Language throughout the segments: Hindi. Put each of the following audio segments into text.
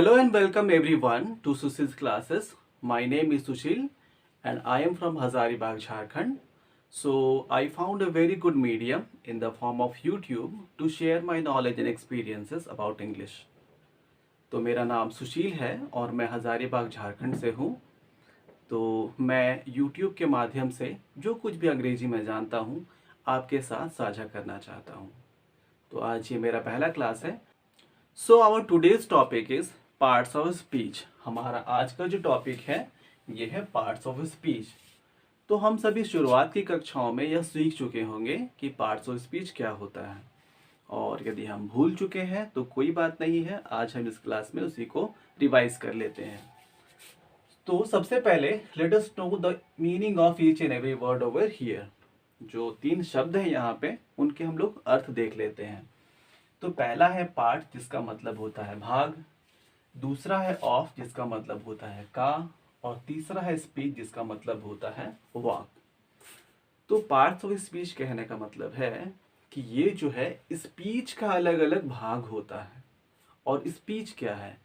Hello and welcome everyone to Sushil's classes. My name is Sushil and I am from Hazaribagh, Jharkhand. So I found a very good medium in the form of YouTube to share my knowledge and experiences about English. तो मेरा नाम सुशील है और मैं हज़ारीबाग झारखंड से हूँ। तो मैं YouTube के माध्यम से जो कुछ भी अंग्रेजी में जानता हूँ आपके साथ साझा करना चाहता हूँ। तो आज ये मेरा पहला क्लास है। So our today's topic is parts of speech. हमारा आज का जो टॉपिक है ये है पार्ट्स ऑफ स्पीच। तो हम सभी शुरुआत की कक्षाओं में यह सीख चुके होंगे कि पार्ट्स ऑफ स्पीच क्या होता है, और यदि हम भूल चुके हैं तो कोई बात नहीं है, आज हम इस क्लास में उसी को रिवाइज कर लेते हैं। तो सबसे पहले let us know the meaning of each and every word over here. जो 3 शब्द हैं यहाँ पे उनके हम लोग अर्थ देख लेते हैं। तो पहला है पार्ट जिसका मतलब होता है भाग, दूसरा है ऑफ जिसका मतलब होता है का, और तीसरा है स्पीच जिसका मतलब होता है वाक। तो पार्ट्स ऑफ स्पीच कहने का मतलब है कि ये जो है स्पीच का अलग अलग भाग होता है। और स्पीच क्या है?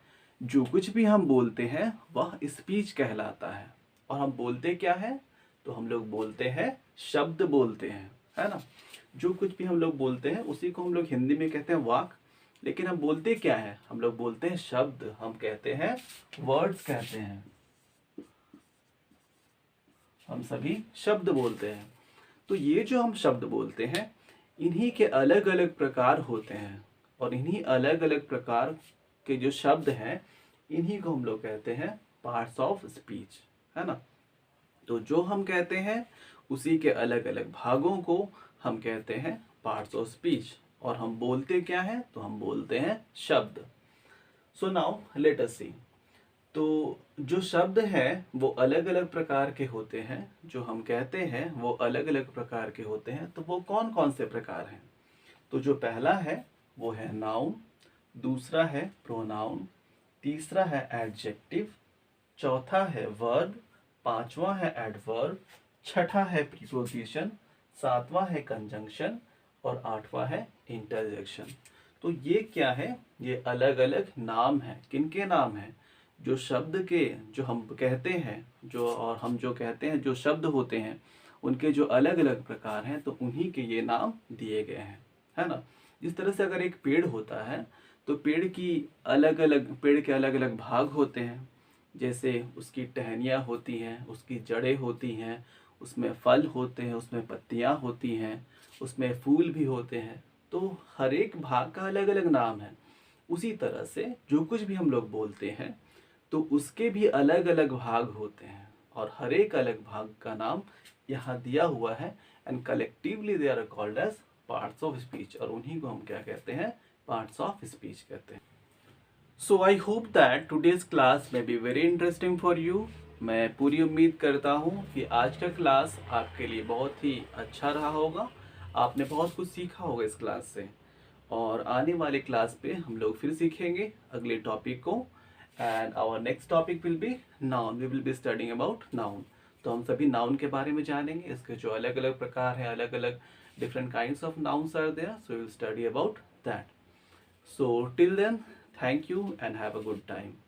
जो कुछ भी हम बोलते हैं वह स्पीच कहलाता है। और हम बोलते क्या है? तो हम लोग बोलते हैं शब्द बोलते हैं, है ना। जो कुछ भी हम लोग बोलते हैं उसी को हम लोग हिंदी में कहते हैं वाक, लेकिन हम बोलते क्या है? हम लोग बोलते हैं शब्द, हम कहते हैं वर्ड्स कहते हैं। हम सभी शब्द बोलते हैं। तो ये जो हम शब्द बोलते हैं इन्हीं के अलग अलग प्रकार होते हैं, और इन्हीं अलग अलग प्रकार के जो शब्द हैं इन्हीं को हम लोग कहते हैं पार्ट्स ऑफ स्पीच, है ना। तो जो हम कहते हैं उसी के अलग अलग भागों को हम कहते हैं पार्ट्स ऑफ स्पीच। और हम बोलते क्या है? तो हम बोलते हैं शब्द। सो नाउ लेट अस सी। तो जो शब्द हैं वो अलग अलग प्रकार के होते हैं, जो हम कहते हैं वो अलग अलग प्रकार के होते हैं। तो वो कौन कौन से प्रकार हैं? तो जो पहला है वो है नाउन, दूसरा है प्रोनाउन, तीसरा है एडजेक्टिव, चौथा है वर्ब, पांचवा है एडवर्ब, छठा है प्रीपोजिशन, सातवां है कंजंक्शन और आठवां है इंटरजेक्शन। तो ये क्या है? ये अलग अलग नाम हैं। किनके नाम हैं? जो शब्द के, जो हम कहते हैं, जो और हम जो कहते हैं, जो शब्द होते हैं उनके जो अलग अलग प्रकार हैं, तो उन्हीं के ये नाम दिए गए हैं, है ना। जिस तरह से अगर एक पेड़ होता है तो पेड़ के अलग अलग भाग होते हैं। जैसे उसकी टहनियाँ होती हैं, उसकी जड़ें होती हैं, उसमें फल होते हैं, उसमें पत्तियाँ होती हैं, उसमें फूल भी होते हैं। तो हर एक भाग का अलग अलग नाम है। उसी तरह से जो कुछ भी हम लोग बोलते हैं तो उसके भी अलग अलग भाग होते हैं, और हर एक अलग भाग का नाम यहाँ दिया हुआ है। And collectively they are called as parts of speech, और उन्हीं को हम क्या कहते हैं? पार्ट्स ऑफ स्पीच कहते हैं। So I hope that today's class में be very interesting for you. मैं पूरी उम्मीद करता हूँ कि आज का क्लास आपके लिए बहुत ही अच्छा रहा होगा। आपने बहुत कुछ सीखा होगा इस क्लास से, और आने वाले क्लास पे हम लोग फिर सीखेंगे अगले टॉपिक को। And our next topic will be noun. We will be studying about noun. तो हम सभी नाउन के बारे में जानेंगे, इसके जो अलग अलग प्रकार हैं, अलग अलग different kinds of nouns are there, so we will study about that. So till then, thank you and have a good time.